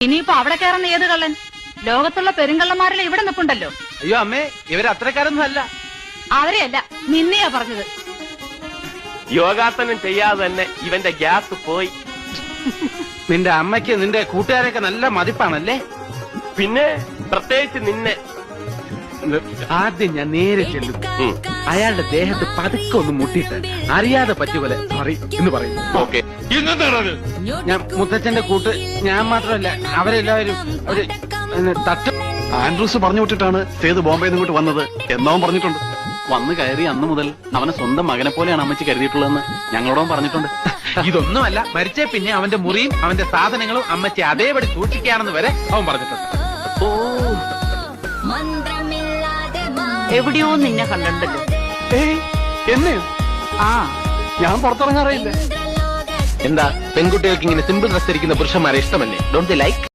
ഇനിയിപ്പോ അവിടെ കയറുന്ന ഏത് കള്ളൻ? ലോകത്തുള്ള പെരുങ്കള്ളന്മാരെല്ലാം ഇവിടെ നിൽപ്പുണ്ടല്ലോ. അയ്യോ അമ്മേ, ഇവര് അത്രക്കാരൊന്നും അല്ല. അവരെയല്ല, നിന്നെയാ പറഞ്ഞത്. യോഗാസനം ചെയ്യാതെ തന്നെ ഇവന്റെ ഗ്യാസ് പോയി. നിന്റെ അമ്മയ്ക്ക് നിന്റെ കൂട്ടുകാരൊക്കെ നല്ല മതിപ്പാണല്ലേ? പിന്നെ പ്രത്യേകിച്ച് നിന്നെ. ആദ്യം ഞാൻ നേരെ ചെല്ലും. അയാളുടെ ദേഹത്ത് പതുക്കെ ഒന്ന് മുട്ടിയിട്ട് അറിയാതെ പറ്റുപോലെ സോറി എന്ന് പറയും. ഓക്കെ. ഞാൻ മുത്തച്ഛന്റെ കൂട്ട് ഞാൻ മാത്രമല്ല അവരെല്ലാവരും ഒരു തട്ട്. ആൻഡ്രൂസ് പറഞ്ഞു വിട്ടിട്ടാണ് സേതു ബോംബെയിൽ നിന്ന് ഇങ്ങോട്ട് വന്നത് എന്നവൻ പറഞ്ഞിട്ടുണ്ട്. വന്ന് കയറി അന്ന് മുതൽ അവനെ സ്വന്തം മകനെ പോലെയാണ് അമ്മച്ചി കരുതിയിട്ടുള്ളതെന്ന് ഞങ്ങളോടും പറഞ്ഞിട്ടുണ്ട്. ഇതൊന്നുമല്ല, മരിച്ചേ പിന്നെ അവന്റെ മുറിയും അവന്റെ സാധനങ്ങളും അമ്മച്ചി അതേപടി സൂക്ഷിക്കുകയാണെന്ന് വരെ അവൻ പറഞ്ഞിട്ടുണ്ട്. ഓ, എവിടെയോ നിന്നെ കണ്ടിട്ടുണ്ടല്ലോ. എന്നെ ആ, ഞാൻ പുറത്തിറങ്ങാറില്ല. എന്താ പെൺകുട്ടികൾക്ക് ഇങ്ങനെ സിമ്പിൾ ഡ്രസ് ധരിക്കുന്ന പുരുഷന്മാരെ ഇഷ്ടമല്ലേ? Don't they like?